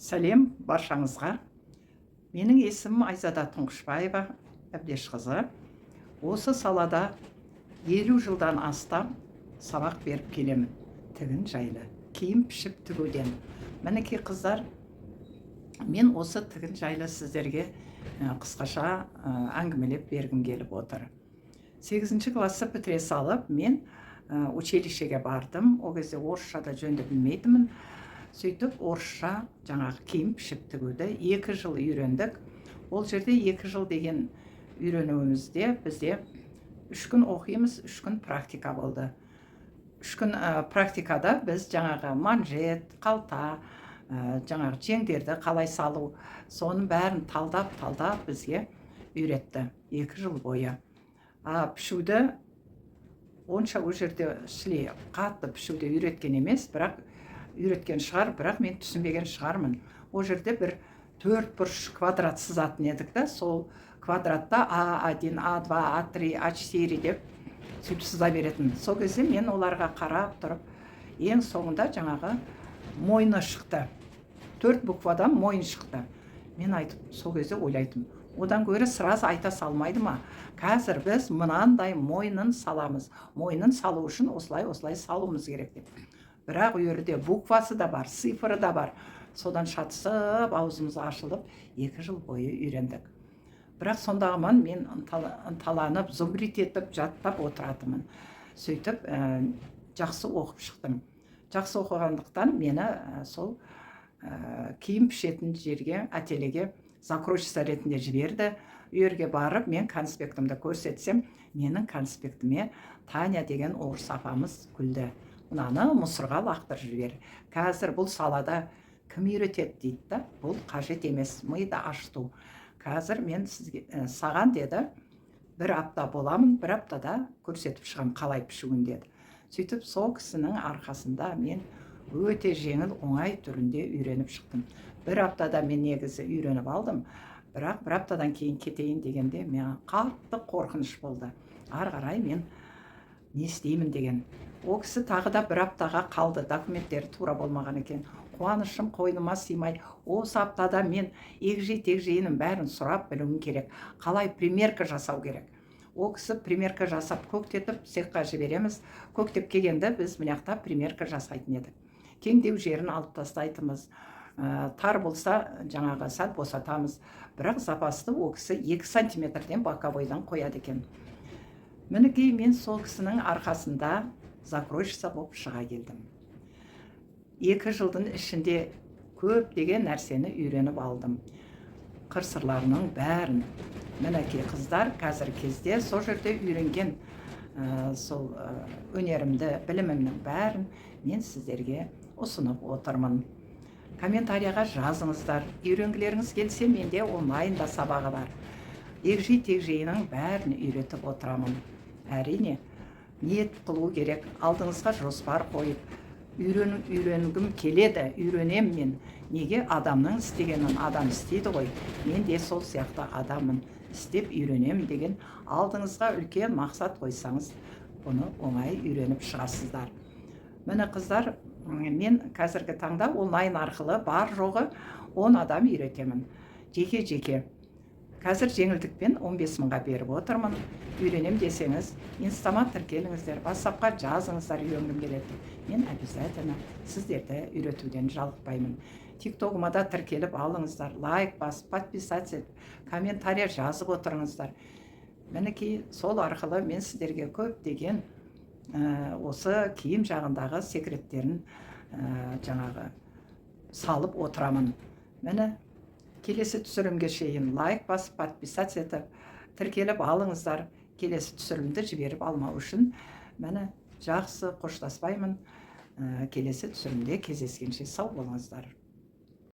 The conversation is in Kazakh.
Сәлем баршаңызға. Менің есімім Айзада Тұңғышбаева Әбдешқызы. Осы салада 50 жылдан астам сабақ беріп келемін. Тігін жайлы, киім пішіп тігуден. Мінекей қыздар, мен осы тігін жайлы сіздерге қысқаша әңгімелеп бергім келіп отыр. 8 классы бітіре салып, мен училищеге бардым. О кезде орысшада жөнді білмейтінмін. Сөйтіп орысша жаңағы киім пішіп тігуді 2 жыл үйрендік. Ол жерде 2 жыл деген үйренуімізде бізде 3 күн оқимыз, 3 күн практика болды. 3 күн практикада біз жаңағы манжет, қалта, жаңағы жеңдерді қалай салу, соның бәрін талдап бізге үйретті 2 жыл бойы. Пішуді онша ол жерде қатты пішуді үйреткен емес, бірақ үйреткен шығар, бірақ мен түсінбеген шығармын. Ол жерде бір 4 бұрыш квадрат сызатын едік та, сол квадратта А1, А2, А3, А4 деп сөйтіп сыза беретін. Сол кезде мен оларға қарап тұрып, ең соңында жаңағы мойны шықты. 4 буквадан мойын шықты. Мен айтып, сол кезде ойлайтым, одан гөрі сразу айта салмайды ма? Қазір біз мынандай мойнын саламыз. Мойнын салу үшін осылай салуымыз керек деп. Бірақ үйерде буквасы да бар, цифры да бар. Содан шатысып, аузымыз ашылып, 2 жыл бойы үйрендік. Бірақ сондағыман мен ынталанып, зубрит етіп, жаттап отыратымын. Сөйтіп, жақсы оқып шықтым. Жақсы оқығандықтан мені сол киім пішетін жерге, ательеге закройщица ретінде жіберді. Үйерге барып, мен конспектімді көрсетсем, менің конспектіме Таня деген орыс апамыз күлді. Мынаны мұсырға лақтырып жібер. Қазір бұл салада кім үйретеді дейді да, бұл қажет емес, миды ашыту. Қазір мен саған деді, 1 апта боламын, 1 аптада көрсетіп шығам қалай пішуін деді. Сөйтіп, сол кісінің арқасында мен өте жеңіл, оңай түрінде үйреніп шықтым. 1 аптада мен негізі үйреніп алдым, бірақ 1 аптадан кейін кетейін дегенде мен қатты қорқыныш болды. Ары қарай мен не істеймін деген. Ол кісі тағы да 1 аптаға қалды, документтері тура болмаған екен. Қуанышым қойныма сыймай, осы аптада мен егжей-тегжейінің бәрін сұрап білуім керек. Қалай примерка жасау керек. Ол кісі примерка жасап көктетіп, цехқа жібереміз. Көктеп келгенде біз мынаяқта примерка жасайтын едік. Кеңдеу жерін алып тастайтынбыз. Тар болса, жаңағы сәл босатамыз. Бірақ запасты ол кісі 2 сантиметрден боковойдан қояды екен. Мінекей мен сол кісінің арқасында закройщица болып шыға келдім. 2 жылдың ішінде көп деген нәрсені үйреніп алдым. Қыр-сырларының бәрін. Мінекей қыздар, қазір кезде сол жерде үйренген сол өнерімді, білімімнің бәрін мен сіздерге ұсынып отырмын. Комментарияға жазыңыздар. Үйренгілеріңіз келсе, менде онлайнда сабағы бар. Егжей-тегжейінің бәрін үйретіп отырамын. Әрине, ниет қылу керек, алдыңызға жоспар қойып, үйренгім келеді, үйренем мен. Неге адамның істегенін адам істейді ғой, мен де сол сияқты адаммын, істеп үйренем деген алдыңызға үлкен мақсат қойсаңыз, бұны оңай үйреніп шығасыздар. Міне қыздар, мен қазіргі таңда онлайн арқылы бар жоғы 10 адам үйретемін, жеке-жеке. Қазір жеңілдікпен 15 мыңға беріп отырмын. Үйренем десеңіз, инстамат тіркеліңіздер, WhatsAppқа жазыңыздар, үйренгім келеді. Мен обязательно сіздерді үйретуден жалықпаймын. TikTok'ыма да тіркеліп алыңыздар, лайк басып, подписаться етіп, комментария жазып отырыңыздар. Мінекей сол арқылы мен сіздерге көптеген осы киім жағындағы секреттерін жаңағы салып отырамын. Міне, келесі түсірімге шейін лайк басып, подписаться етіп, тіркеліп алыңыздар. Келесі түсірімді жіберіп алмау үшін. Мәні жақсы қоштаспаймын. Келесі түсірімде кездескенше сау болыңыздар.